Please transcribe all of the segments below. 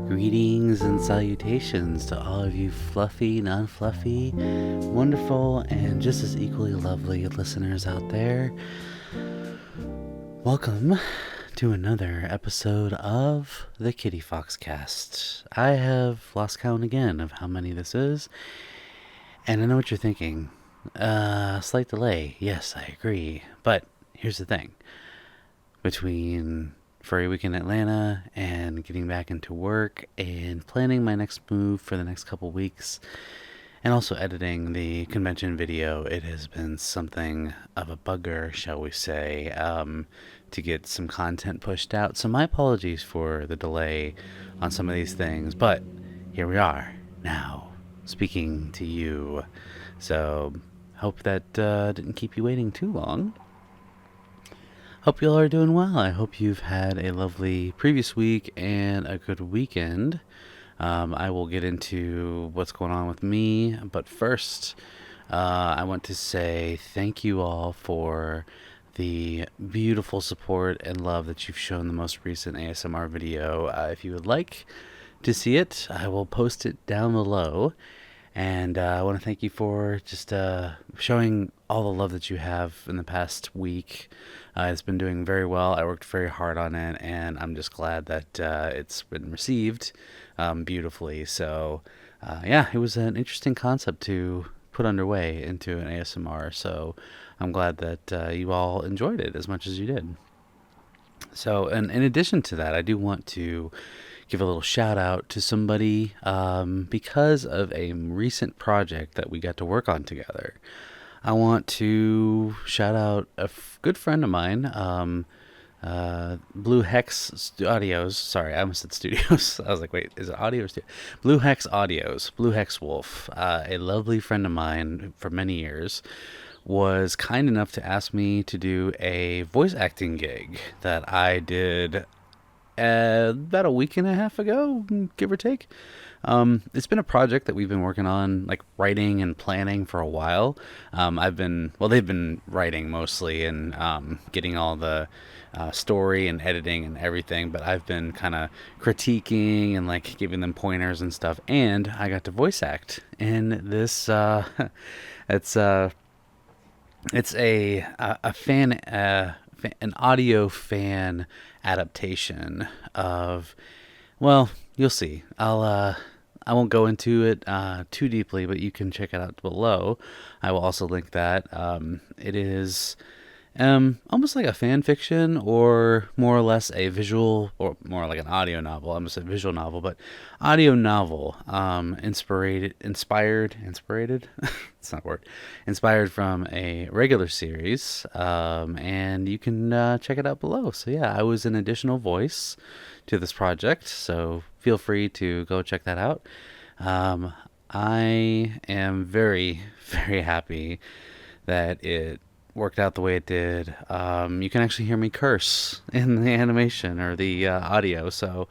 Greetings and salutations to all of you fluffy, non-fluffy, wonderful, and just as equally lovely listeners out there. Welcome to another episode of the KittyFoxCast. I have lost count again of how many this is, and I know what you're thinking. Slight delay. Yes, I agree. But here's the thing. Between Furry Week in Atlanta and getting back into work and planning my next move for the next couple weeks and also editing the convention video, it has been something of a bugger, shall we say, to get some content pushed out. So my apologies for the delay on some of these things, but here we are now speaking to you. So hope that didn't keep you waiting too long. Hope you all are doing well. I hope you've had a lovely previous week and a good weekend. I will get into what's going on with me, but first, I want to say thank you all for the beautiful support and love that you've shown the most recent ASMR video. If you would like to see it, I will post it down below. And I want to thank you for just showing all the love that you have in the past week. It's been doing very well. I worked very hard on it, and I'm just glad that it's been received beautifully. So, yeah, it was an interesting concept to put underway into an ASMR. So I'm glad that you all enjoyed it as much as you did. So, and in addition to that, I do want to give a little shout out to somebody because of a recent project that we got to work on together. I want to shout out a good friend of mine, Blue Hex Audios. Sorry, I almost said studios. I was like, wait, is it audio or studio? Blue Hex Audios, Blue Hex Wolf, a lovely friend of mine for many years, was kind enough to ask me to do a voice acting gig that I did about a week and a half ago, give or take. It's been a project that we've been working on, like writing and planning for a while. They've been writing mostly and getting all the story and editing and everything, but I've been kind of critiquing and like giving them pointers and stuff. And I got to voice act in this. It's a fan, an audio fan adaptation of, well, you'll see. I won't go into it too deeply, but you can check it out below. I will also link that. It is almost like a fan fiction, or more or less a visual, or more like an audio novel. I almost said visual novel, but audio novel. Inspired. It's not a word. Inspired from a regular series, and you can check it out below. So yeah, I was an additional voice to this project, so feel free to go check that out. I am very, very happy that it worked out the way it did. You can actually hear me curse in the animation or the audio, so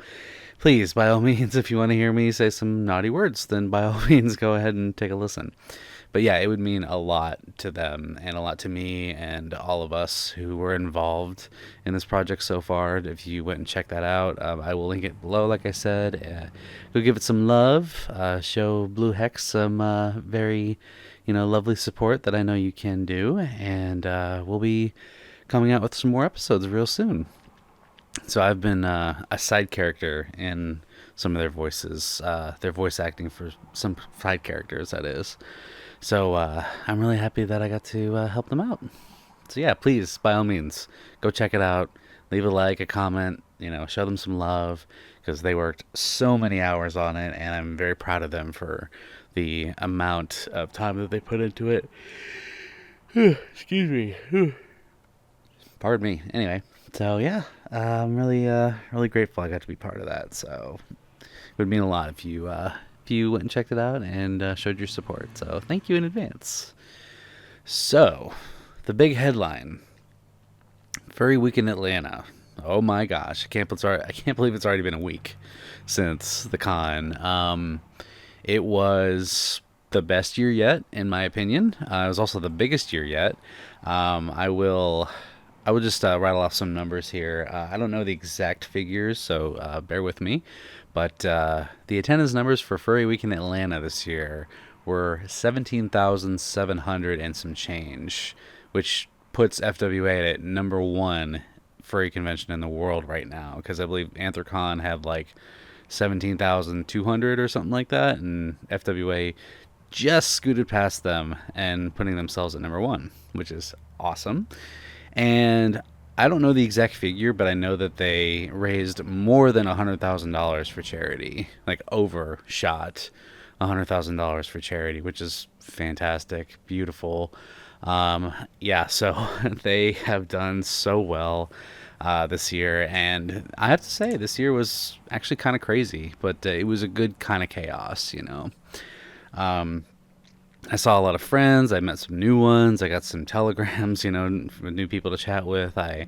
please, by all means, if you want to hear me say some naughty words, then by all means go ahead and take a listen. But yeah, it would mean a lot to them and a lot to me and all of us who were involved in this project so far. If you went and checked that out, I will link it below, like I said. Go give it some love. Show Blue Hex some very, lovely support that I know you can do. And we'll be coming out with some more episodes real soon. So I've been a side character in some of their voices, their voice acting for some side characters, that is. So I'm really happy that I got to help them out. So yeah, please, by all means, go check it out. Leave a like, a comment, show them some love, because they worked so many hours on it, and I'm very proud of them for the amount of time that they put into it. Excuse me. Pardon me. Anyway, so yeah, I'm really grateful I got to be part of that. So it would mean a lot if you went and checked it out and showed your support. So thank you in advance. So, the big headline. Furry Week in Atlanta. Oh my gosh. I can't believe it's already been a week since the con. It was the best year yet, in my opinion. It was also the biggest year yet. I will just rattle off some numbers here. I don't know the exact figures, so bear with me. But the attendance numbers for Furry Week in Atlanta this year were 17,700 and some change, which puts FWA at number one furry convention in the world right now. Because I believe Anthrocon had like 17,200 or something like that, and FWA just scooted past them and putting themselves at number one, which is awesome. And I don't know the exact figure, but I know that they raised more than $100,000 for charity, like overshot $100,000 for charity, which is fantastic, beautiful. Yeah, so they have done so well this year, and I have to say this year was actually kind of crazy, but it was a good kind of chaos, you know. Um, I saw a lot of friends. I met some new ones. I got some telegrams, you know, with new people to chat with. I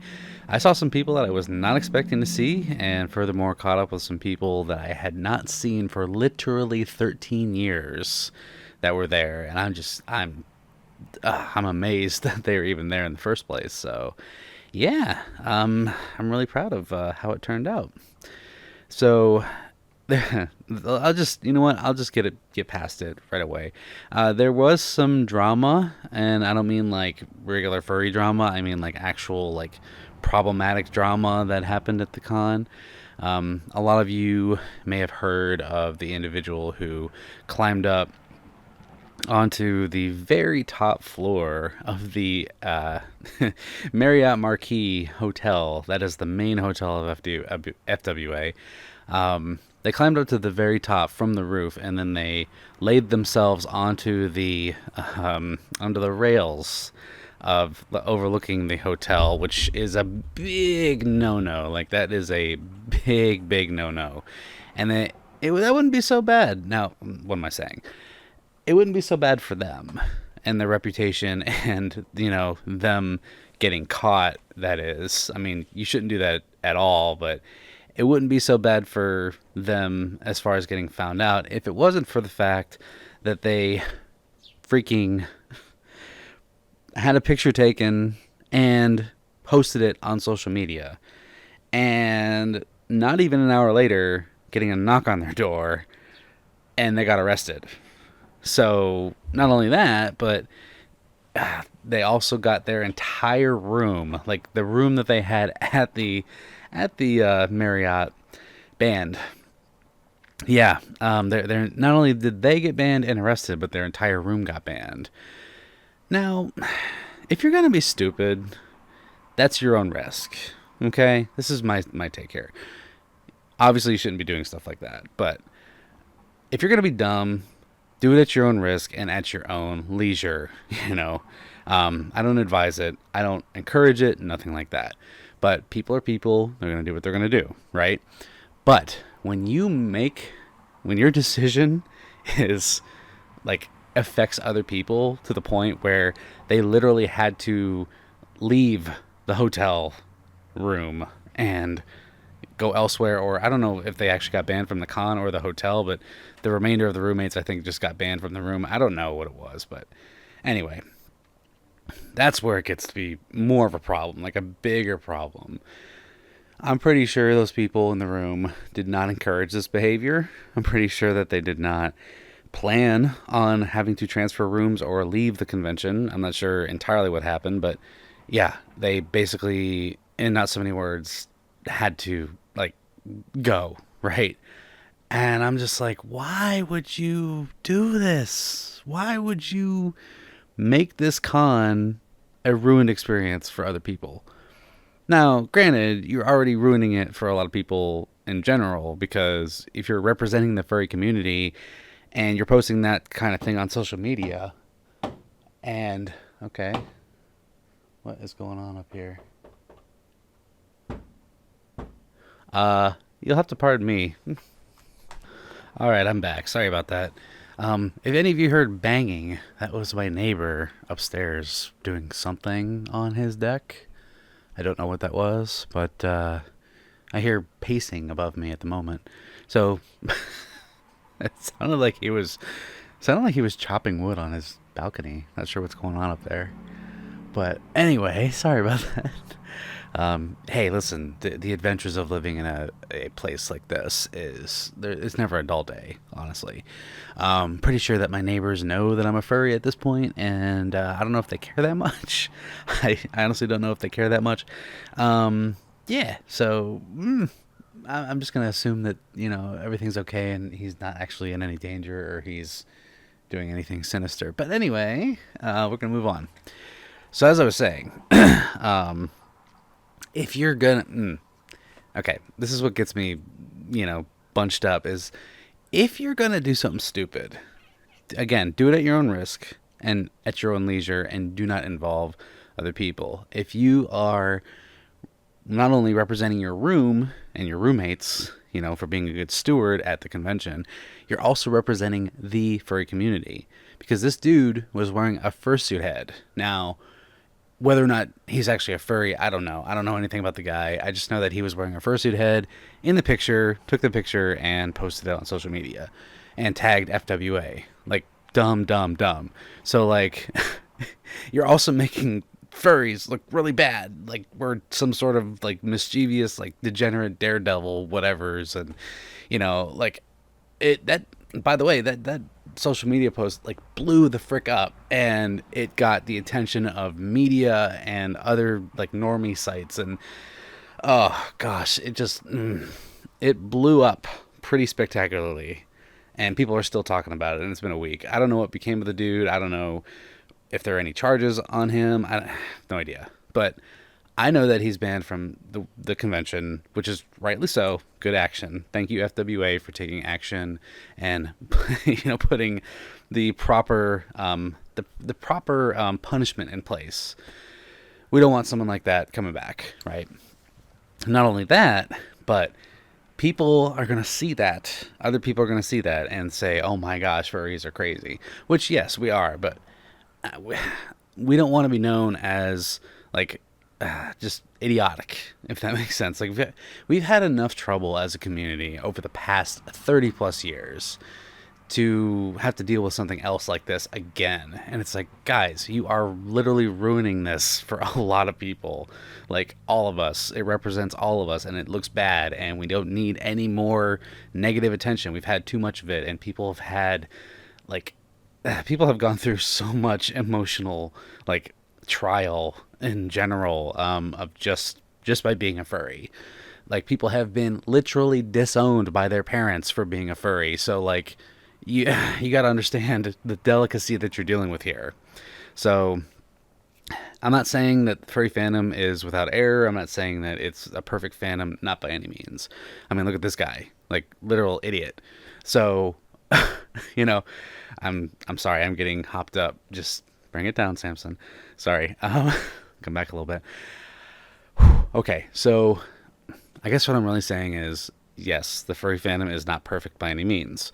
saw some people that I was not expecting to see, and furthermore, caught up with some people that I had not seen for literally 13 years that were there, and I'm amazed that they were even there in the first place. So, yeah, I'm really proud of how it turned out. So I'll just, you know what? I'll just get past it right away. There was some drama, and I don't mean like regular furry drama. I mean like actual like problematic drama that happened at the con. A lot of you may have heard of the individual who climbed up onto the very top floor of the Marriott Marquis Hotel. That is the main hotel of FWA. They climbed up to the very top from the roof, and then they laid themselves onto the rails of overlooking the hotel, which is a big no-no. Like that is a big no-no, and that wouldn't be so bad. Now, what am I saying? It wouldn't be so bad for them and their reputation, and you know them getting caught. That is, I mean, you shouldn't do that at all, but it wouldn't be so bad for them as far as getting found out if it wasn't for the fact that they freaking had a picture taken and posted it on social media. And not even an hour later, getting a knock on their door, and they got arrested. So, not only that, but they also got their entire room, like the room that they had at the Marriott, banned. Yeah, they're not only did they get banned and arrested, but their entire room got banned. Now, if you're gonna be stupid, that's your own risk. Okay, this is my take here. Obviously, you shouldn't be doing stuff like that, but if you're gonna be dumb, do it at your own risk and at your own leisure. You know, I don't advise it. I don't encourage it. Nothing like that. But people are people. They're going to do what they're going to do, right? But when your decision is like affects other people to the point where they literally had to leave the hotel room and go elsewhere, or I don't know if they actually got banned from the con or the hotel, but the remainder of the roommates I think just got banned from the room. I don't know what it was, but anyway, that's where it gets to be more of a problem, like a bigger problem. I'm pretty sure those people in the room did not encourage this behavior. I'm pretty sure that they did not plan on having to transfer rooms or leave the convention. I'm not sure entirely what happened, but yeah, they basically, in not so many words, had to like go, right? And I'm just like, why would you do this? Why would you make this con a ruined experience for other people? Now, granted, you're already ruining it for a lot of people in general, because if you're representing the furry community and you're posting that kind of thing on social media, and, okay, what is going on up here? You'll have to pardon me. Alright, I'm back. Sorry about that. If any of you heard banging, that was my neighbor upstairs doing something on his deck. I don't know what that was, but I hear pacing above me at the moment. So it sounded like he was Sounded like he was chopping wood on his balcony. Not sure what's going on up there. But anyway, sorry about that. Hey, listen, the adventures of living in a place like this it's never a dull day, honestly. Pretty sure that my neighbors know that I'm a furry at this point, and I don't know if they care that much. I honestly don't know if they care that much. Yeah, so I'm just going to assume that, everything's okay and he's not actually in any danger or he's doing anything sinister. But anyway, we're going to move on. So as I was saying, if you're gonna, okay, this is what gets me, bunched up is if you're gonna do something stupid, again, do it at your own risk and at your own leisure, and do not involve other people. If you are not only representing your room and your roommates, for being a good steward at the convention, you're also representing the furry community, because this dude was wearing a fursuit head. Now, whether or not he's actually a furry, I don't know. I don't know anything about the guy. I just know that he was wearing a fursuit head in the picture, took the picture, and posted it on social media. And tagged FWA. Like, dumb, dumb, dumb. So, like, you're also making furries look really bad. Like, we're some sort of, like, mischievous, like, degenerate daredevil whatevers. And, by the way, that social media post like blew the frick up, and it got the attention of media and other like normie sites, and oh gosh, it blew up pretty spectacularly, and people are still talking about it, and it's been a week. I don't know what became of the dude. I don't know if there are any charges on him. I have no idea, but I know that he's banned from the convention, which is rightly so. Good action. Thank you, FWA, for taking action and putting the proper punishment in place. We don't want someone like that coming back, right? Not only that, but people are going to see that. Other people are going to see that and say, "Oh my gosh, furries are crazy." Which, yes, we are, but we don't want to be known as like just idiotic, if that makes sense. Like, we've had enough trouble as a community over the past 30 plus years to have to deal with something else like this again. And it's like, guys, you are literally ruining this for a lot of people. Like, all of us. It represents all of us, and it looks bad, and we don't need any more negative attention. We've had too much of it, and people have had, like, people have gone through so much emotional, like, trial in general, of just by being a furry. Like, people have been literally disowned by their parents for being a furry. So, like, you got to understand the delicacy that you're dealing with here. So, I'm not saying that furry fandom is without error. I'm not saying that it's a perfect fandom, not by any means. I mean, look at this guy, like, literal idiot. So, I'm sorry, I'm getting hopped up. Just bring it down, Samson. Sorry. Come back a little bit. Okay, so I guess what I'm really saying is, yes, the furry fandom is not perfect by any means,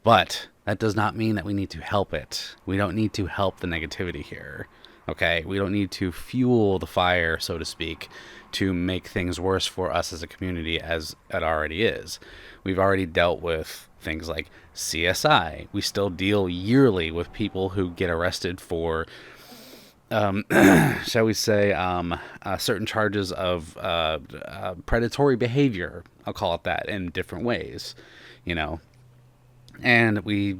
but that does not mean that we need to help it. We don't need to help the negativity here. Okay, we don't need to fuel the fire, so to speak, to make things worse for us as a community as it already is. We've already dealt with things like CSI. We still deal yearly with people who get arrested for shall we say, certain charges of predatory behavior, I'll call it that, in different ways, And we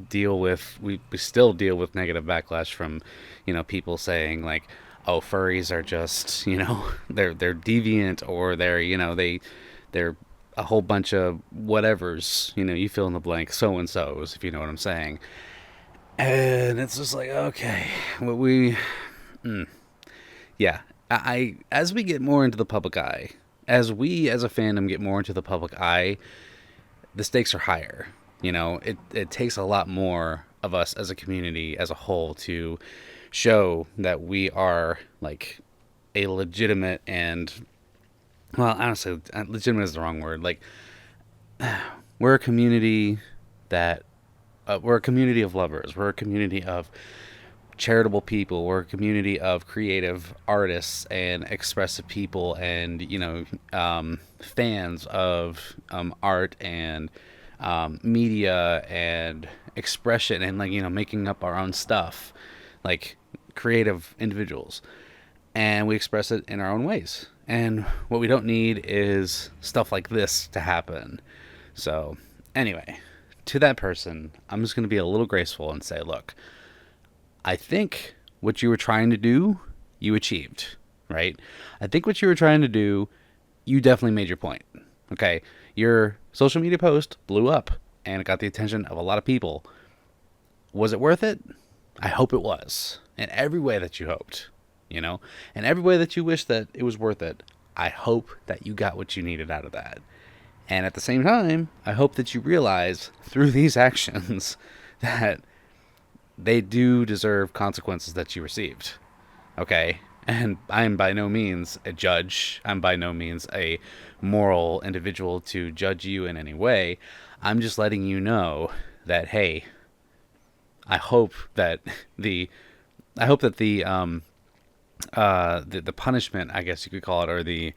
still deal with negative backlash from, people saying, like, oh, furries are just, they're deviant, or they're a whole bunch of whatevers, you fill in the blank, so-and-sos, if you know what I'm saying. And it's just like, okay, yeah, I as we get more into the public eye, as we as a fandom get more into the public eye, the stakes are higher. It takes a lot more of us as a community as a whole to show that we are like a legitimate and, well, honestly, legitimate is the wrong word. Like, we're a community that we're a community of lovers. We're a community of charitable people. We're a community of creative artists and expressive people, and fans of art and media and expression and like making up our own stuff, like creative individuals, and we express it in our own ways. And what we don't need is stuff like this to happen. So, anyway, to that person, I'm just going to be a little graceful and say, look, I think what you were trying to do, you achieved, right? I think what you were trying to do, you definitely made your point. Okay? Your social media post blew up and it got the attention of a lot of people. Was it worth it? I hope it was. In every way that you hoped, in every way that you wish that it was worth it. I hope that you got what you needed out of that. And at the same time, I hope that you realize through these actions that they do deserve consequences that you received. Okay? And I'm by no means a judge. I'm by no means a moral individual to judge you in any way. I'm just letting you know that, hey, I hope that the punishment, I guess you could call it, or the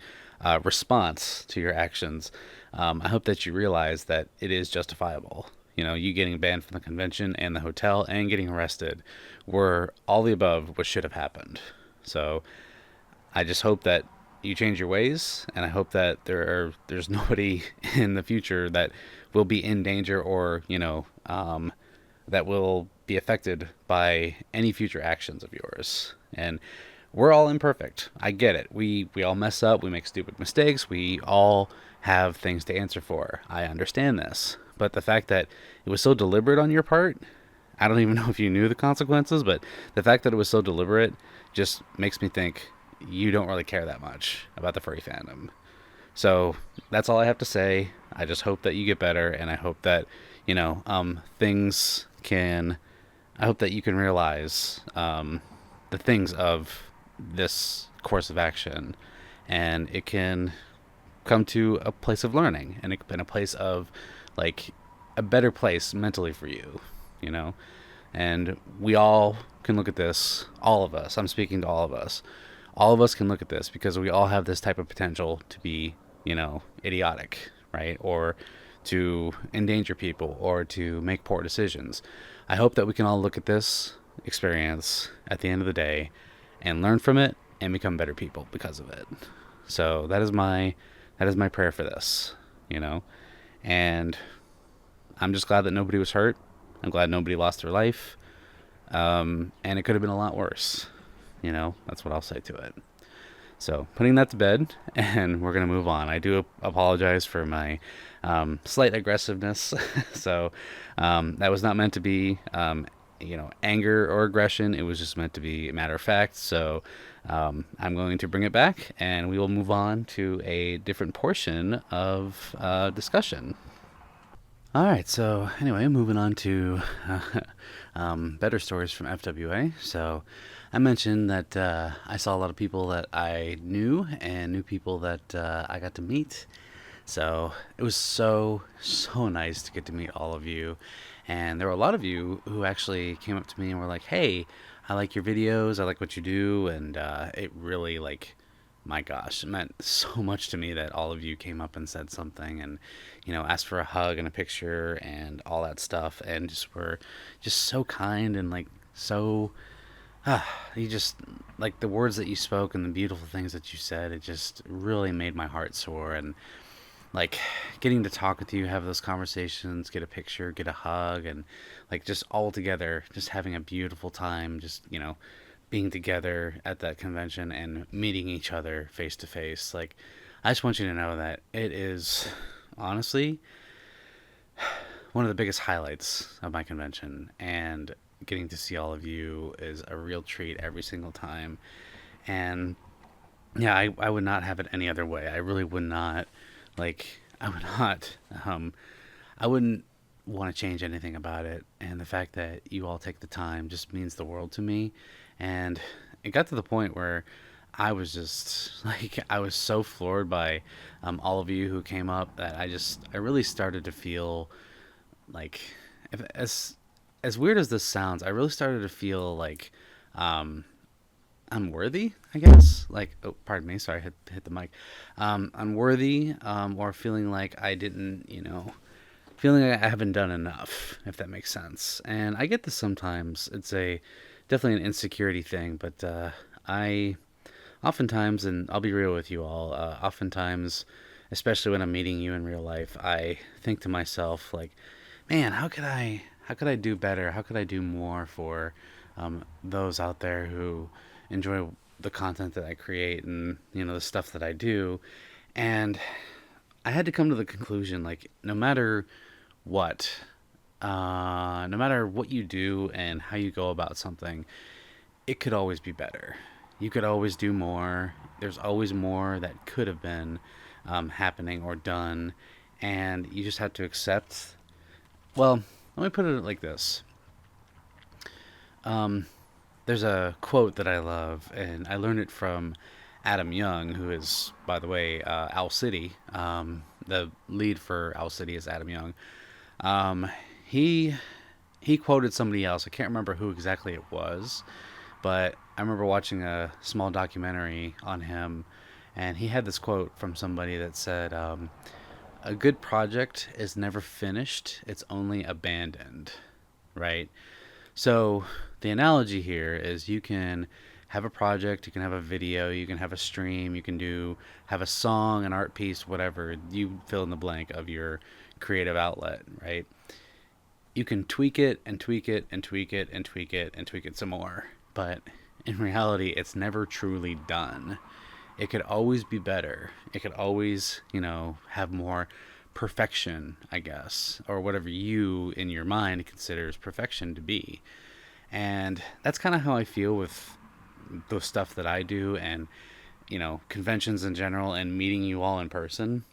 response to your actions, I hope that you realize that it is justifiable. You getting banned from the convention and the hotel and getting arrested were all the above what should have happened. So I just hope that you change your ways, and I hope that there's nobody in the future that will be in danger or that will be affected by any future actions of yours. And we're all imperfect. I get it. We all mess up. We make stupid mistakes. We all have things to answer for. I understand this. But the fact that it was so deliberate on your part, I don't even know if you knew the consequences, but the fact that it was so deliberate just makes me think you don't really care that much about the furry fandom. So that's all I have to say. I just hope that you get better, and I hope that, things can... I hope that you can realize the things of this course of action, and it can come to a place of learning and a place of like a better place mentally for you, and we all can look at this. All of us, I'm speaking to all of us can look at this because we all have this type of potential to be idiotic, right? Or to endanger people or to make poor decisions. I hope that we can all look at this experience at the end of the day and learn from it and become better people because of it. So that is my prayer for this, and I'm just glad that nobody was hurt. I'm glad nobody lost their life. And it could have been a lot worse. That's what I'll say to it. So putting that to bed, and we're going to move on. I do apologize for my slight aggressiveness. So that was not meant to be, anger or aggression. It was just meant to be a matter of fact. So I'm going to bring it back, and we will move on to a different portion of discussion. All right, so anyway, moving on to better stories from FWA. So I mentioned that I saw a lot of people that I knew and new people that I got to meet. So it was so nice to get to meet all of you. And there were a lot of you who actually came up to me and were like, hey, I like your videos, I like what you do. And it really, my gosh, it meant so much to me that all of you came up and said something and, asked for a hug and a picture and all that stuff, and just were just so kind and so, you just, the words that you spoke and the beautiful things that you said, it just really made my heart soar. And getting to talk with you, have those conversations, get a picture, get a hug, and just all together, just having a beautiful time, just, being together at that convention and meeting each other face to face. I just want you to know that it is honestly one of the biggest highlights of my convention, and getting to see all of you is a real treat every single time. And yeah, I would not have it any other way. I really would not, I would not, I wouldn't want to change anything about it. And the fact that you all take the time just means the world to me. And it got to the point where I was just I was so floored by all of you who came up that I really started to feel if, as weird as this sounds, I really started to feel unworthy, I guess. Oh, pardon me, sorry, hit the mic. Unworthy, or feeling like I didn't, feeling like I haven't done enough, if that makes sense. And I get this sometimes. It's a definitely an insecurity thing, but I oftentimes, and I'll be real with you all, oftentimes, especially when I'm meeting you in real life, I think to myself like, man, how could I do better? How could I do more for those out there who enjoy the content that I create and the stuff that I do? And I had to come to the conclusion like what, no matter what you do and how you go about something, it could always be better. You could always do more. There's always more that could have been happening or done, and you just have to accept. Well, let me put it like this. Um, there's a quote that I love, and I learned it from Adam Young, who is, by the way, Owl City. The lead for Owl City is Adam Young. Um, he he quoted somebody else. I can't remember who exactly it was, but I remember watching a small documentary on him, and he had this quote from somebody that said, "A good project is never finished; it's only abandoned." Right? So the analogy here is you can have a project, you can have a video, you can have a stream, you can have a song, an art piece, whatever you fill in the blank of your creative outlet, right? You can tweak it and tweak it and tweak it and tweak it and tweak it some more, but in reality, it's never truly done. It could always be better. It could always, have more perfection, I guess, or whatever you in your mind considers perfection to be. And that's kind of how I feel with the stuff that I do and, conventions in general and meeting you all in person.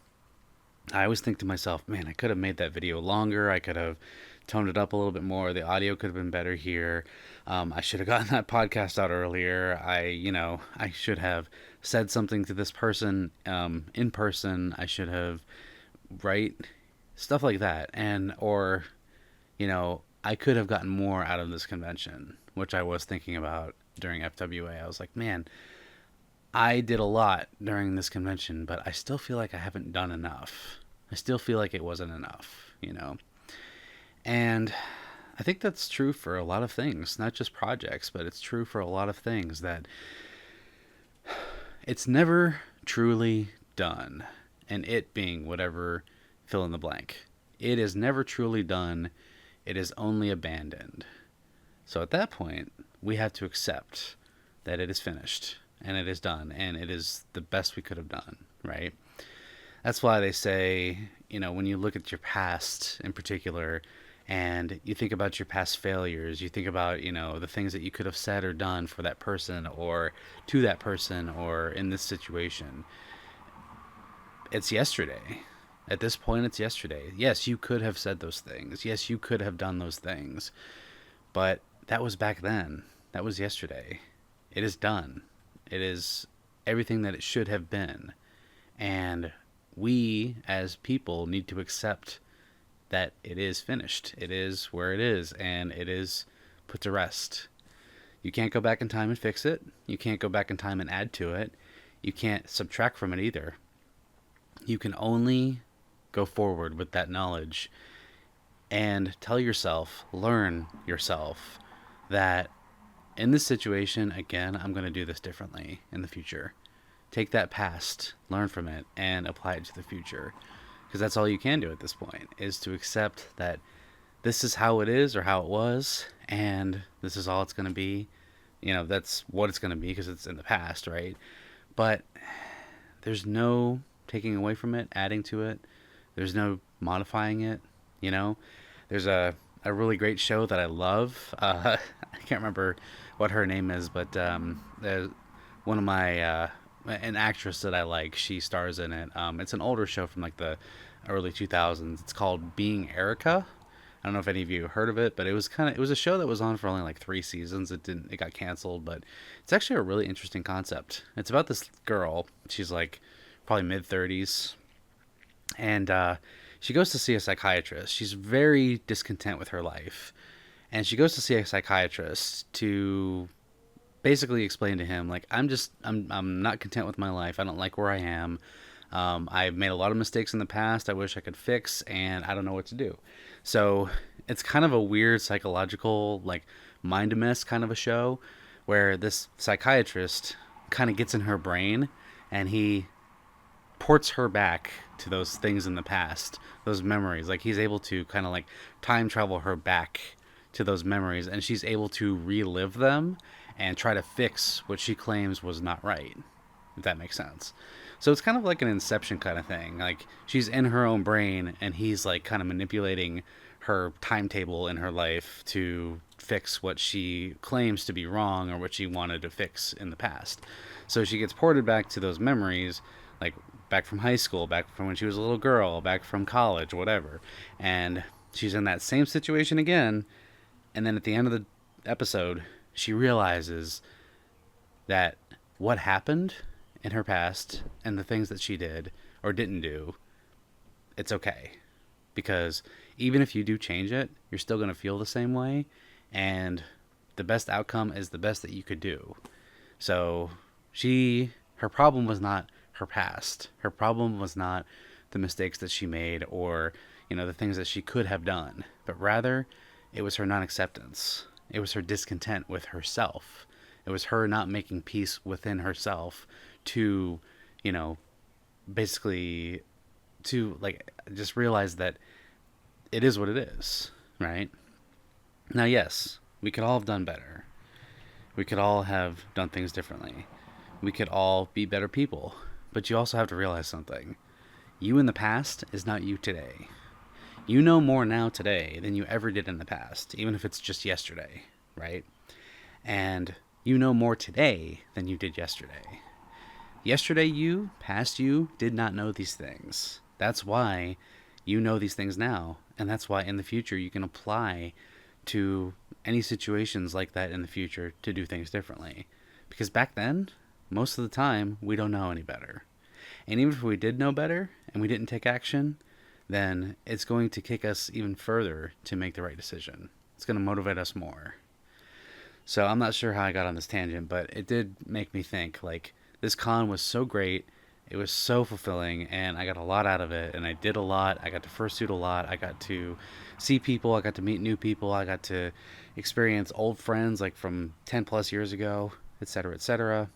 I always think to myself, man, I could have made that video longer. I could have toned it up a little bit more. The audio could have been better here. I should have gotten that podcast out earlier. I should have said something to this person in person. I should have, right? Stuff like that. Or, I could have gotten more out of this convention, which I was thinking about during FWA. I was like, man, I did a lot during this convention, but I still feel like I haven't done enough. I still feel like it wasn't enough. And I think that's true for a lot of things, not just projects, but it's true for a lot of things that it's never truly done. And it being whatever, fill in the blank. It is never truly done. It is only abandoned. So at that point, we have to accept that it is finished and it is done and it is the best we could have done, right? That's why they say, when you look at your past in particular and you think about your past failures, you think about, the things that you could have said or done for that person or to that person or in this situation, it's yesterday. At this point, it's yesterday. Yes, you could have said those things. Yes, you could have done those things. But that was back then. That was yesterday. It is done. It is everything that it should have been. And we, as people, need to accept that it is finished. It is where it is, and it is put to rest. You can't go back in time and fix it. You can't go back in time and add to it. You can't subtract from it either. You can only go forward with that knowledge and tell yourself, learn yourself that in this situation, again, I'm going to do this differently in the future. Take that past, learn from it, and apply it to the future. Because that's all you can do at this point, is to accept that this is how it is or how it was, and this is all it's going to be. That's what it's going to be because it's in the past, right? But there's no taking away from it, adding to it. There's no modifying it, There's a really great show that I love. I can't remember what her name is, but there's one of my an actress that I like. She stars in it. It's an older show from like the early 2000s. It's called Being Erica. I don't know if any of you heard of it, but it was a show that was on for only like 3 seasons. It got canceled, but it's actually a really interesting concept. It's about this girl. She's like probably mid 30s, and she goes to see a psychiatrist. She's very discontent with her life, and she goes to see a psychiatrist to basically explain to him like I'm not content with my life. I don't like where I am. I've made a lot of mistakes in the past I wish I could fix, and I don't know what to do. So it's kind of a weird psychological, like, mind mess kind of a show where this psychiatrist kind of gets in her brain and he ports her back to those things in the past, those memories. Like, he's able to kind of like time travel her back to those memories, and she's able to relive them and try to fix what she claims was not right, if that makes sense. So it's kind of like an Inception kind of thing. Like, she's in her own brain, and he's like kind of manipulating her timetable in her life to fix what she claims to be wrong or what she wanted to fix in the past. So she gets ported back to those memories, like back from high school, back from when she was a little girl, back from college, whatever. And she's in that same situation again. And then at the end of the episode, she realizes that what happened in her past and the things that she did or didn't do, it's okay. Because even if you do change it, you're still going to feel the same way. And the best outcome is the best that you could do. So her problem was not her past. Her problem was not the mistakes that she made or, the things that she could have done. But rather, it was her non-acceptance. It was her discontent with herself. It was her not making peace within herself to, basically to, like, just realize that it is what it is, right? Now, yes, we could all have done better. We could all have done things differently. We could all be better people. But you also have to realize something. You in the past is not you today. You know more now today than you ever did in the past, even if it's just yesterday, right? And you know more today than you did yesterday. Yesterday you, past you, did not know these things. That's why you know these things now. And that's why in the future you can apply to any situations like that in the future to do things differently. Because back then, most of the time, we don't know any better. And even if we did know better and we didn't take action, then it's going to kick us even further to make the right decision. It's going to motivate us more. So I'm not sure how I got on this tangent, but it did make me think, like, this con was so great. It was so fulfilling, and I got a lot out of it, and I did a lot. I got to fursuit a lot. I got to see people. I got to meet new people. I got to experience old friends, like, from 10 plus years ago, etc., etc.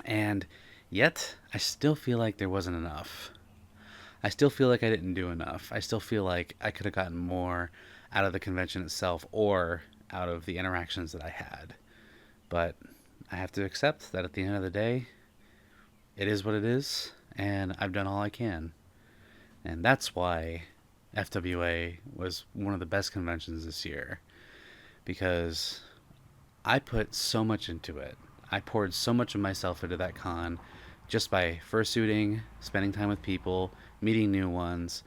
And yet, I still feel like there wasn't enough. I still feel like I didn't do enough. I still feel like I could have gotten more out of the convention itself or out of the interactions that I had. But I have to accept that at the end of the day, it is what it is, and I've done all I can. And that's why FWA was one of the best conventions this year, because I put so much into it. I poured so much of myself into that con just by fursuiting, spending time with people, meeting new ones,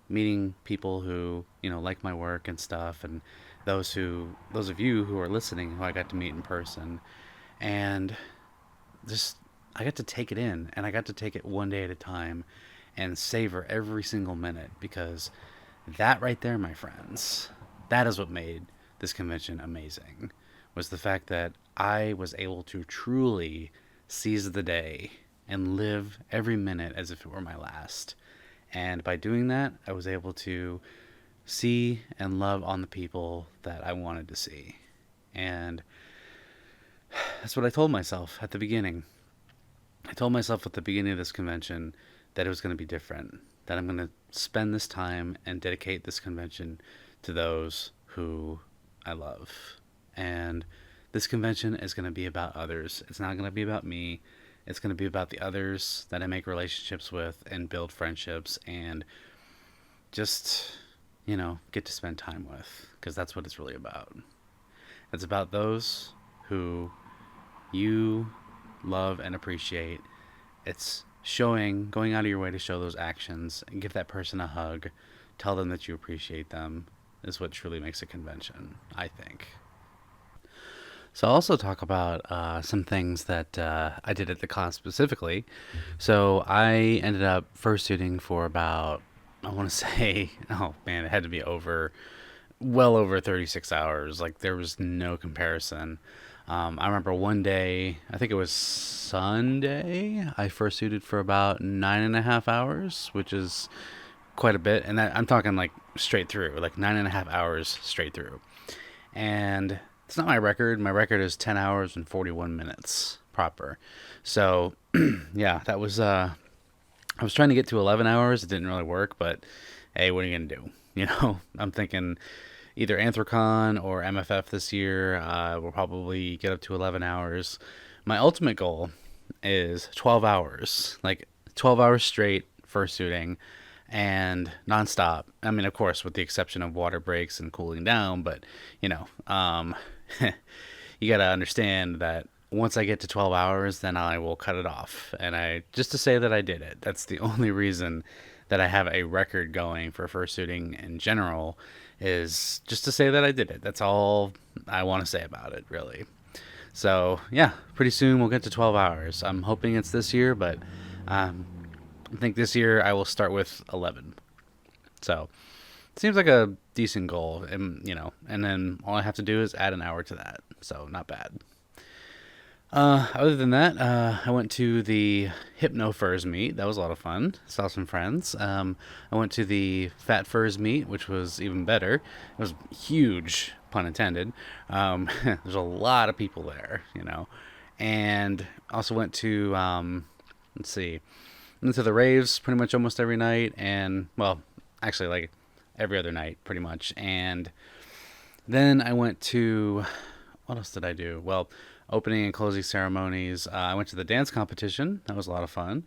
meeting people who, like my work and stuff, and those of you who are listening who I got to meet in person. And just, I got to take it in, and I got to take it one day at a time and savor every single minute, because that right there, my friends, that is what made this convention amazing, was the fact that I was able to truly seize the day and live every minute as if it were my last. And by doing that, I was able to see and love on the people that I wanted to see. And that's what I told myself at the beginning. I told myself at the beginning of this convention that it was going to be different, that I'm going to spend this time and dedicate this convention to those who I love. And this convention is going to be about others. It's not going to be about me. It's going to be about the others that I make relationships with and build friendships and just, get to spend time with, because that's what it's really about. It's about those who you love and appreciate. It's going out of your way to show those actions and give that person a hug, tell them that you appreciate them, is what truly makes a convention, I think. So I'll also talk about some things that I did at the con specifically. So I ended up fursuiting for about, I want to say, oh man, it had to be well over 36 hours. Like, there was no comparison. I remember one day, I think it was Sunday, I fursuited for about 9.5 hours, which is quite a bit. And I'm talking like straight through, like 9.5 hours straight through. And it's not my record. My record is 10 hours and 41 minutes proper. So, yeah, that was, I was trying to get to 11 hours. It didn't really work, but hey, what are you going to do? I'm thinking either Anthrocon or MFF this year. We'll probably get up to 11 hours. My ultimate goal is 12 hours, like 12 hours straight fursuiting and nonstop. I mean, of course, with the exception of water breaks and cooling down, but you know, um, you got to understand that once I get to 12 hours, then I will cut it off. And just to say that I did it. That's the only reason that I have a record going for fursuiting in general, is just to say that I did it. That's all I want to say about it, really. So, yeah, pretty soon we'll get to 12 hours. I'm hoping it's this year, but um, I think this year I will start with 11. So, it seems like a decent goal, and then all I have to do is add an hour to that. So, not bad. Other than that, I went to the Hypno Furs meet. That was a lot of fun. Saw some friends. I went to the Fat Furs meet, which was even better. It was huge, pun intended. There's a lot of people there, And also went to, let's see, went to the raves pretty much almost every night. And, well, actually, like every other night, pretty much. And then I went to, what else did I do? Well, opening and closing ceremonies. I went to the dance competition. That was a lot of fun.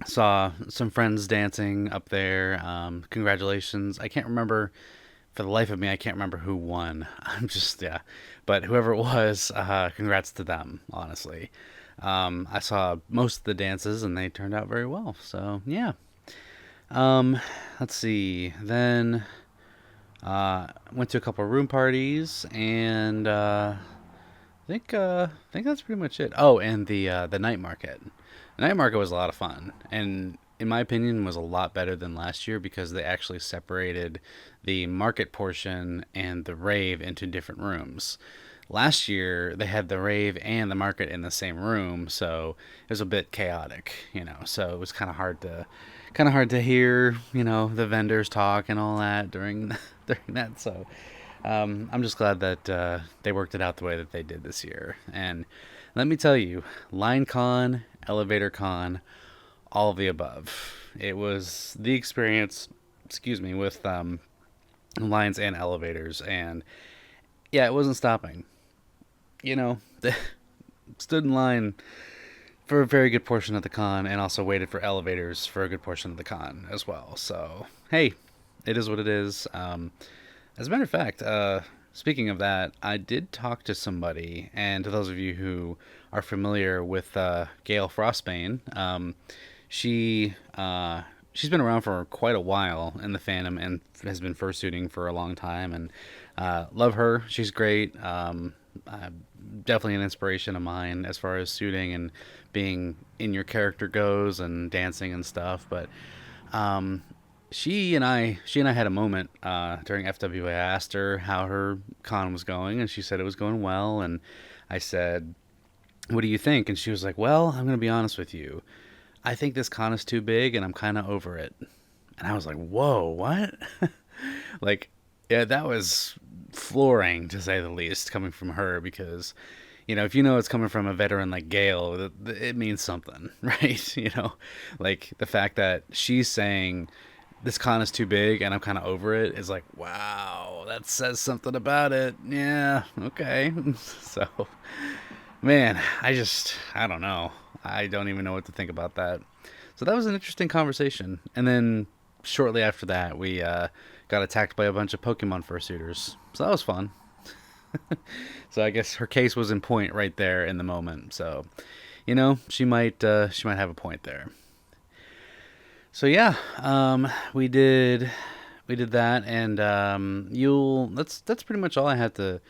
Saw some friends dancing up there. Congratulations. I can't remember, for the life of me, I can't remember who won. I'm just, yeah. But whoever it was, congrats to them, honestly. I saw most of the dances and they turned out very well. So, yeah. Let's see. Then went to a couple of room parties, and I think that's pretty much it. Oh, and the night market. The night market was a lot of fun, and in my opinion, was a lot better than last year because they actually separated the market portion and the rave into different rooms. Last year, they had the rave and the market in the same room, so it was a bit chaotic, So it was kind of hard to hear, the vendors talk and all that during during that. So I'm just glad that they worked it out the way that they did this year. And let me tell you, Line Con, Elevator Con, all of the above. It was the experience, excuse me, with lines and elevators. And yeah, it wasn't stopping. They stood in line for a very good portion of the con and also waited for elevators for a good portion of the con as well. So, hey, it is what it is. As a matter of fact, speaking of that, I did talk to somebody, and to those of you who are familiar with Gail Frostbane, she's been around for quite a while in the fandom and has been fursuiting for a long time, and love her. She's great. Definitely an inspiration of mine as far as suiting and being in your character goes and dancing and stuff. But she and I had a moment during FWA. I asked her how her con was going, and she said it was going well. And I said, "What do you think?" And she was like, "Well, I'm going to be honest with you. I think this con is too big, and I'm kind of over it." And I was like, "Whoa, what?" Like, yeah, that was flooring to say the least, coming from her, because if it's coming from a veteran like Gail, it means something, right? Like the fact that she's saying this con is too big and I'm kind of over it is like, wow, that says something about it. Yeah, okay. So, man, I don't know. I don't even know what to think about that. So that was an interesting conversation. And then shortly after that, we got attacked by a bunch of Pokemon fursuiters. So that was fun. So I guess her case was in point right there in the moment. So, she might have a point there. So yeah, we did that, and that's pretty much all I had to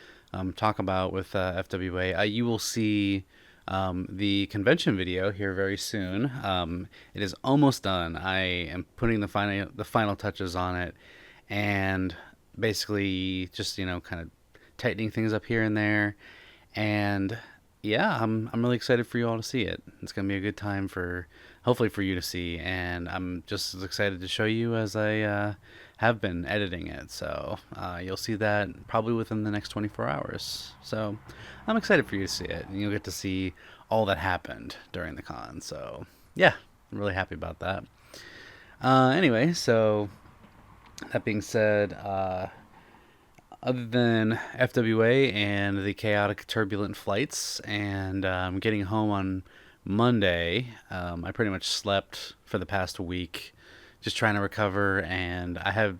talk about with FWA. You will see the convention video here very soon. It is almost done. I am putting the final touches on it, and basically just kind of tightening things up here and there, and yeah, I'm really excited for you all to see it. It's gonna be a good time for hopefully for you to see, and I'm just as excited to show you as I have been editing it. So you'll see that probably within the next 24 hours. So I'm excited for you to see it, and you'll get to see all that happened during the con. So yeah, I'm really happy about that. Anyway, so that being said, other than FWA and the chaotic, turbulent flights, and getting home on Monday, I pretty much slept for the past week, just trying to recover. And I've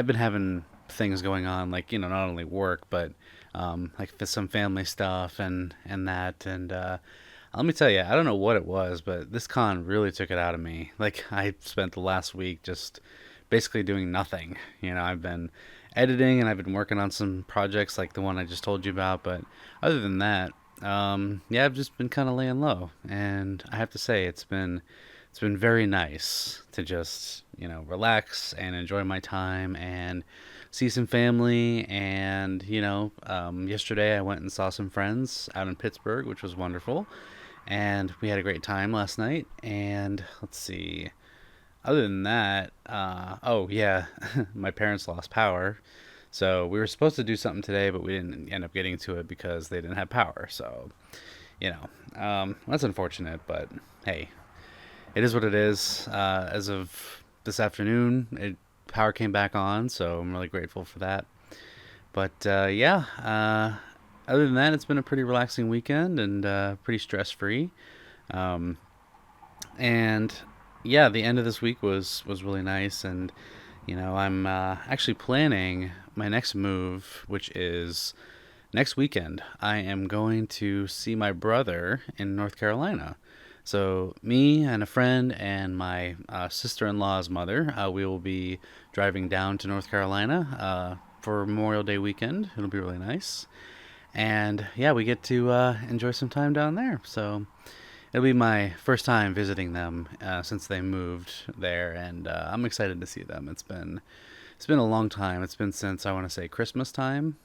been having things going on, like not only work, but like some family stuff and that. And let me tell you, I don't know what it was, but this con really took it out of me. Like I spent the last week just basically doing nothing. I've been editing and I've been working on some projects like the one I just told you about, but other than that, yeah, I've just been kind of laying low, and I have to say it's been very nice to just relax and enjoy my time and see some family. And yesterday I went and saw some friends out in Pittsburgh, which was wonderful, and we had a great time last night. And let's see, other than that, oh yeah, my parents lost power. So we were supposed to do something today, but we didn't end up getting to it because they didn't have power. So, that's unfortunate, but hey, it is what it is. As of this afternoon, power came back on, so I'm really grateful for that. But yeah, other than that, it's been a pretty relaxing weekend and pretty stress free. Um, and yeah, the end of this week was really nice. And I'm actually planning my next move, which is next weekend. I am going to see my brother in North Carolina. So me and a friend and my sister-in-law's mother, we will be driving down to North Carolina for Memorial Day weekend. It'll be really nice, and yeah, we get to enjoy some time down there. So it'll be my first time visiting them since they moved there, and I'm excited to see them. It's been a long time. It's been since, I want to say, Christmas time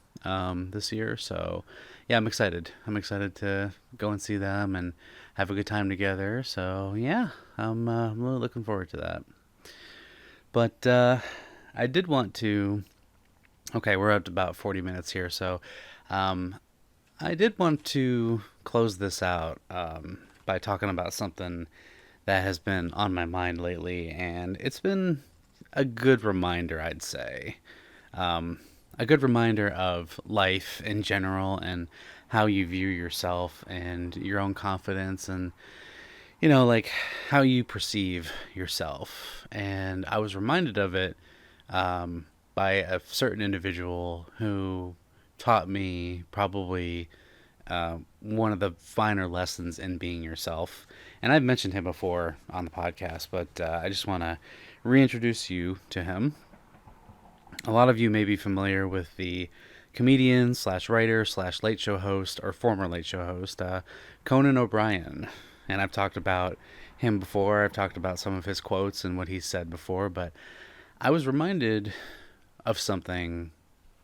this year. So yeah, I'm excited. I'm excited to go and see them and have a good time together. So yeah, I'm really looking forward to that. But I did want to. Okay, we're up to about 40 minutes here, so um, I did want to close this out by talking about something that has been on my mind lately, and it's been a good reminder, I'd say. Um, a good reminder of life in general and how you view yourself and your own confidence, and like how you perceive yourself. And I was reminded of it by a certain individual who taught me probably one of the finer lessons in being yourself. And I've mentioned him before on the podcast, but I just want to reintroduce you to him. A lot of you may be familiar with the comedian slash writer slash late show host, or former late show host, Conan O'Brien. And I've talked about him before. I've talked about some of his quotes and what he's said before, but I was reminded of something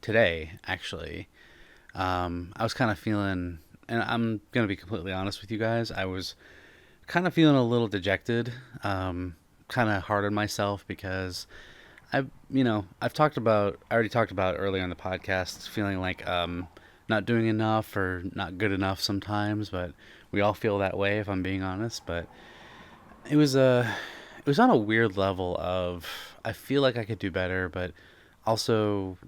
today, actually. I was kind of feeling, and I'm going to be completely honest with you guys, I was kind of feeling a little dejected, kind of hard on myself because I already talked about earlier in the podcast, feeling like not doing enough or not good enough sometimes, but we all feel that way if I'm being honest. But it was on a weird level of, I feel like I could do better, but also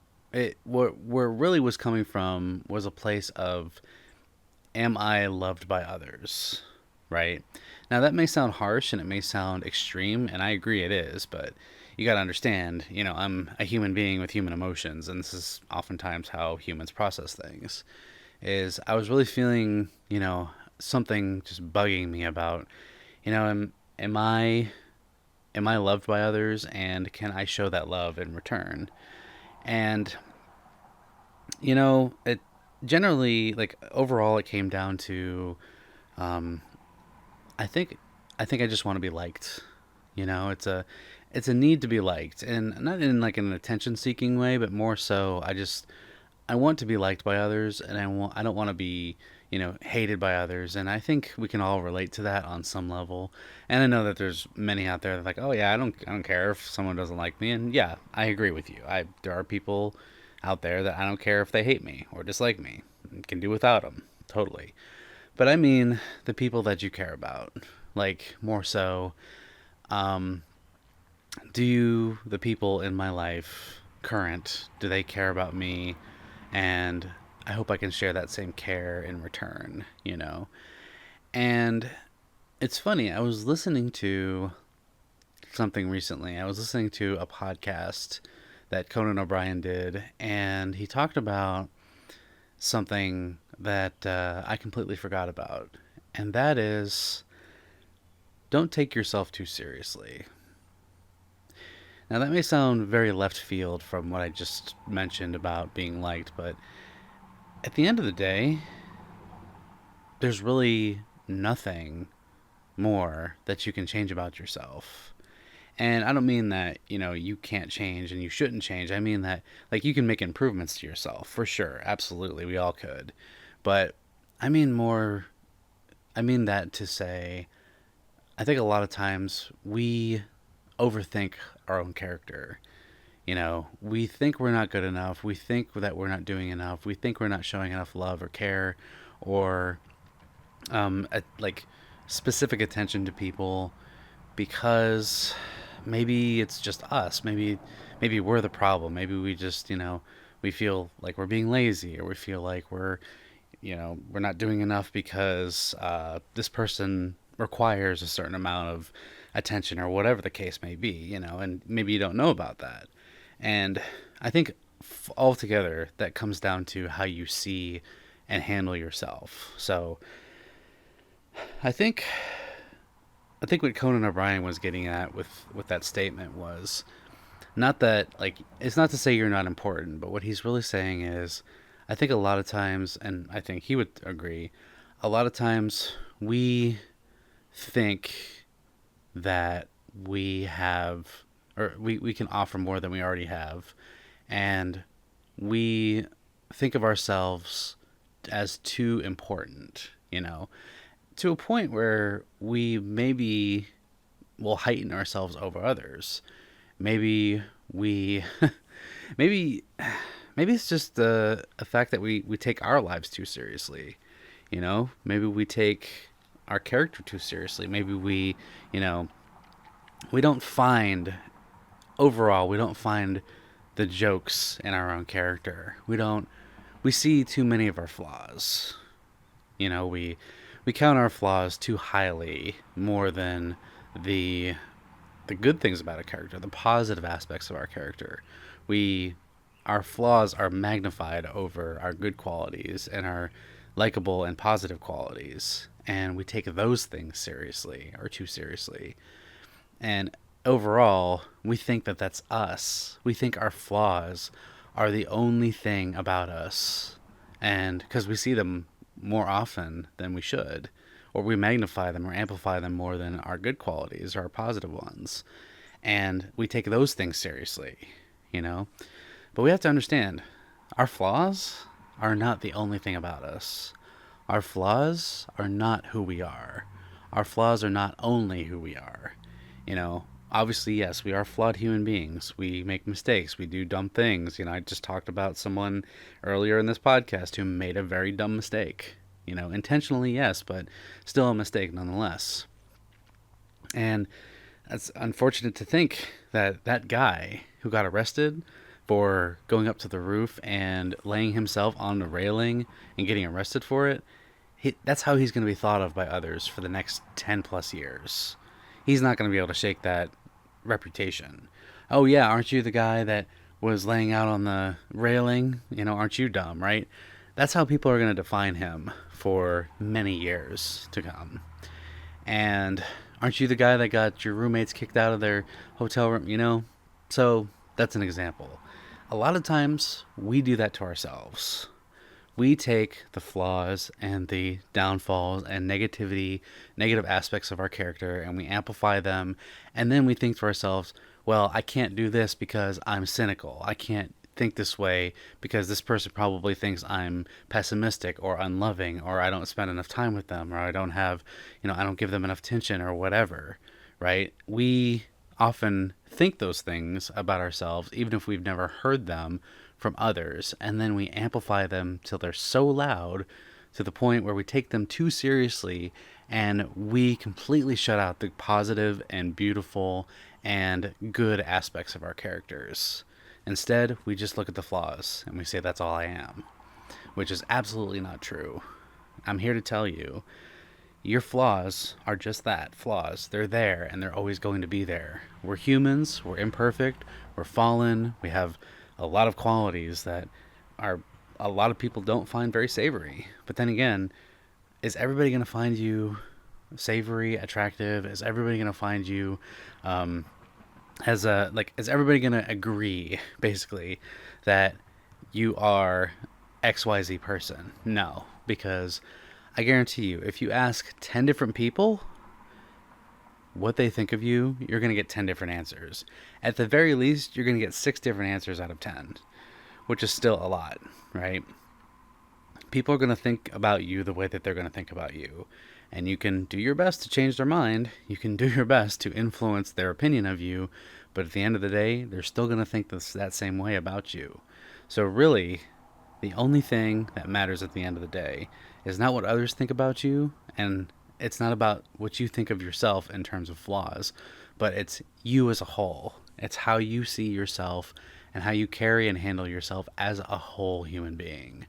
where it really was coming from was a place of, am I loved by others? Right? Now that may sound harsh and it may sound extreme, and I agree it is, but you got to understand, I'm a human being with human emotions, and this is oftentimes how humans process things. Is I was really feeling, something just bugging me about, am I loved by others, and can I show that love in return? And it generally, like, overall, it came down to, um, I think I just want to be liked. It's a need to be liked, and not in like an attention seeking way, but more so, I I want to be liked by others, and I don't want to be, hated by others. And I think we can all relate to that on some level. And I know that there's many out there that are like, oh yeah, I don't care if someone doesn't like me. And yeah, I agree with you. There are people out there that I don't care if they hate me or dislike me. Can do without them, totally. But I mean the people that you care about, like more so. Um, the people in my life current, do they care about me? And I hope I can share that same care in return. And it's funny, I was listening to something recently. I was listening to a podcast that Conan O'Brien did, and he talked about something that I completely forgot about. And that is, don't take yourself too seriously. Now, that may sound very left field from what I just mentioned about being liked, but at the end of the day, there's really nothing more that you can change about yourself. And I don't mean that, you can't change and you shouldn't change. I mean that, like, you can make improvements to yourself, for sure. Absolutely. We all could. But I mean more, I mean that to say, I think a lot of times we overthink our own character. We think we're not good enough. We think that we're not doing enough. We think we're not showing enough love or care or like specific attention to people because maybe it's just us. Maybe we're the problem. Maybe we just, we feel like we're being lazy, or we feel like we're not doing enough because this person requires a certain amount of attention or whatever the case may be, and maybe you don't know about that. And I think altogether that comes down to how you see and handle yourself. So I think what Conan O'Brien was getting at with that statement was not that, like, it's not to say you're not important, but what he's really saying is, I think a lot of times, and I think he would agree, a lot of times we think that we have, or we can offer more than we already have, and we think of ourselves as too important, to a point where we maybe will heighten ourselves over others. Maybe we, maybe, maybe it's just the fact that we take our lives too seriously. Maybe we take our character too seriously. Maybe you know, we don't find, overall, we don't find the jokes in our own character. We see too many of our flaws. We count our flaws too highly, more than the the good things about a character, the positive aspects of our character. We Our flaws are magnified over our good qualities and our likable and positive qualities, and we take those things seriously, or too seriously. And overall, we think that that's us. We think our flaws are the only thing about us, and because we see them more often than we should, or we magnify them or amplify them more than our good qualities or our positive ones, and we take those things seriously, you know. But we have to understand, our flaws are not the only thing about us. Our flaws are not who we are. Our flaws are not only who we are. Obviously, yes, we are flawed human beings. We make mistakes. We do dumb things. I just talked about someone earlier in this podcast who made a very dumb mistake. Intentionally, yes, but still a mistake nonetheless. And it's unfortunate to think that that guy who got arrested for going up to the roof and laying himself on the railing and getting arrested for it, that's how he's going to be thought of by others for the next 10 plus years. He's not going to be able to shake that reputation. Oh yeah, aren't you the guy that was laying out on the railing? Aren't you dumb, right? That's how people are going to define him for many years to come. And aren't you the guy that got your roommates kicked out of their hotel room? So that's an example. A lot of times we do that to ourselves. We take the flaws and the downfalls and negative aspects of our character, and we amplify them. And then we think to ourselves, well, I can't do this because I'm cynical. I can't think this way because this person probably thinks I'm pessimistic or unloving, or I don't spend enough time with them, or I don't have, I don't give them enough attention or whatever, right? We often think those things about ourselves, even if we've never heard them from others, and then we amplify them till they're so loud to the point where we take them too seriously and we completely shut out the positive and beautiful and good aspects of our characters. Instead, we just look at the flaws and we say, that's all I am, which is absolutely not true. I'm here to tell you, your flaws are just that, flaws. They're there and they're always going to be there. We're humans, we're imperfect, we're fallen, we have a lot of qualities that are a lot of people don't find very savory. But then again, is everybody going to find you savory, attractive? Is everybody going to find you is everybody going to agree basically that you are XYZ person? No, because I guarantee you, if you ask 10 different people what they think of you, you're going to get 10 different answers. At the very least, you're going to get 6 different answers out of 10, which is still a lot, right? People are going to think about you the way that they're going to think about you. And you can do your best to change their mind. You can do your best to influence their opinion of you. But at the end of the day, they're still going to think that same way about you. So really, the only thing that matters at the end of the day is not what others think about you, and it's not about what you think of yourself in terms of flaws, but it's you as a whole. It's how you see yourself and how you carry and handle yourself as a whole human being.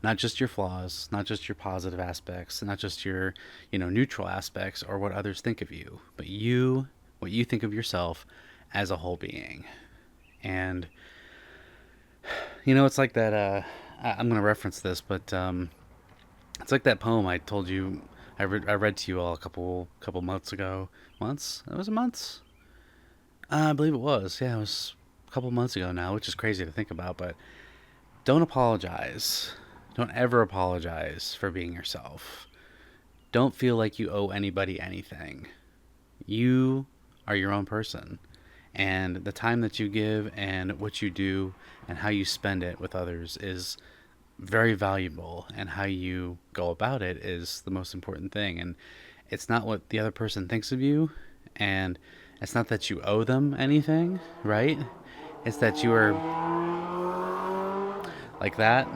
Not just your flaws, not just your positive aspects, not just your, neutral aspects or what others think of you, but you, what you think of yourself as a whole being. And, it's like that, I'm going to reference this, but it's like that poem I told you, I read to you all a couple months ago. Months? It was months? I believe it was. Yeah, it was a couple months ago now, which is crazy to think about, but don't apologize. Don't ever apologize for being yourself. Don't feel like you owe anybody anything. You are your own person. And the time that you give and what you do and how you spend it with others is very valuable. And how you go about it is the most important thing. And it's not what the other person thinks of you. And it's not that you owe them anything, right? It's that you are like that.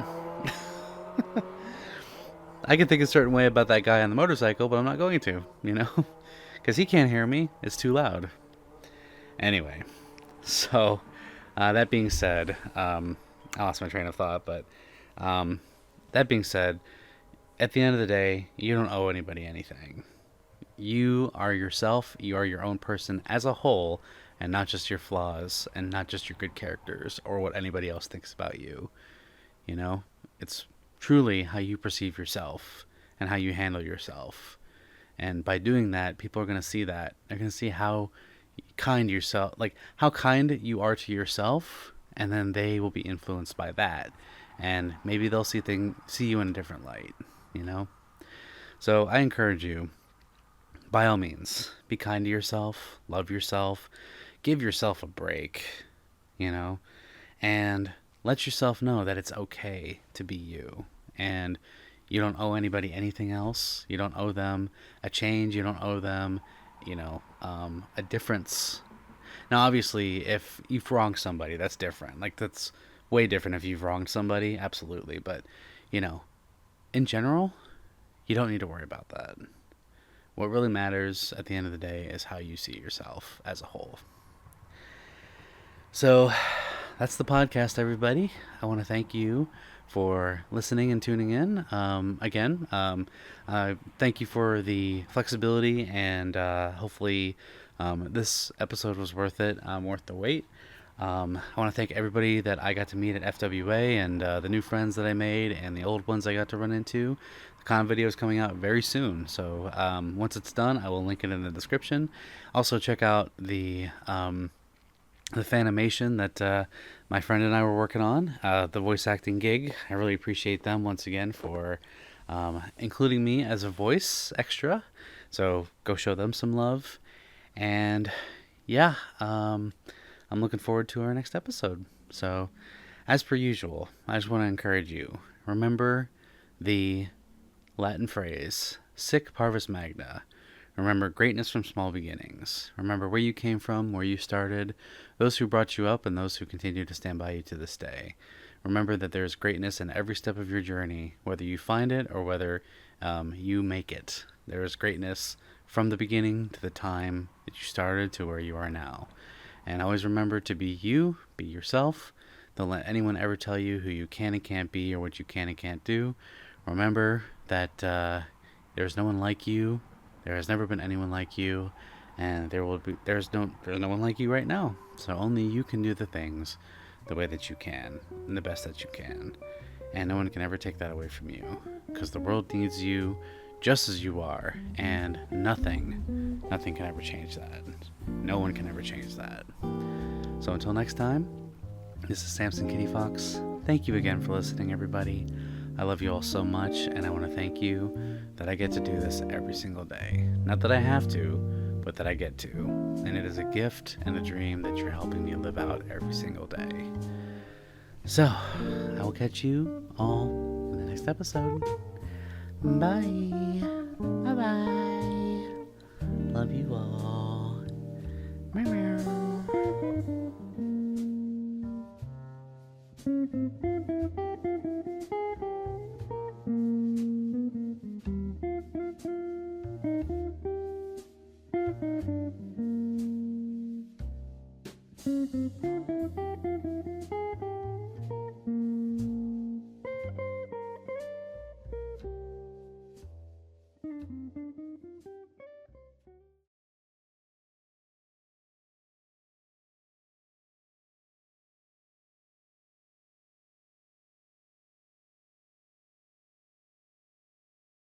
I can think a certain way about that guy on the motorcycle, but I'm not going to, because he can't hear me. It's too loud. Anyway, so that being said, I lost my train of thought, but that being said, at the end of the day, you don't owe anybody anything. You are yourself. You are your own person as a whole, and not just your flaws and not just your good characters or what anybody else thinks about you. It's truly how you perceive yourself and how you handle yourself. And by doing that, people are going to see that. They're going to see how kind how kind you are to yourself, and then they will be influenced by that. And maybe they'll see you in a different light, So I encourage you, by all means, be kind to yourself, love yourself, give yourself a break, and let yourself know that it's okay to be you. And you don't owe anybody anything else. You don't owe them a change. You don't owe them, a difference. Now, obviously, if you've wronged somebody, that's different. That's way different if you've wronged somebody. Absolutely. But, in general, you don't need to worry about that. What really matters at the end of the day is how you see yourself as a whole. So that's the podcast, everybody. I want to thank you for listening and tuning in. Thank you for the flexibility, and hopefully this episode was worth it, worth the wait. I want to thank everybody that I got to meet at FWA, and the new friends that I made and the old ones I got to run into. The con video is coming out very soon, so once it's done, I will link it in the description. Also, check out the Fanimation that my friend and I were working on, the voice acting gig. I really appreciate them once again for including me as a voice extra. So go show them some love. And yeah, I'm looking forward to our next episode. So As per usual, I just want to encourage you. Remember the Latin phrase, sic Parvis Magna. Remember greatness from small beginnings. Remember where you came from, where you started, those who brought you up, and those who continue to stand by you to this day. Remember that there is greatness in every step of your journey, whether you find it or whether you make it. There is greatness from the beginning to the time that you started to where you are now. And always remember to be you, be yourself. Don't let anyone ever tell you who you can and can't be or what you can and can't do. Remember that there's no one like you. There has never been anyone like you, and there's no one like you right now. So only you can do the things the way that you can and the best that you can, and no one can ever take that away from you, because the world needs you just as you are, and nothing can ever change that. No one can ever change that. So until next time, this is Samson Kitty Fox. Thank you again for listening, everybody. I love you all so much, and I want to thank you that I get to do this every single day. Not that I have to, but that I get to. And it is a gift and a dream that you're helping me live out every single day. So, I will catch you all in the next episode. Bye. Bye-bye. Love you all. Meow meow. Thank you.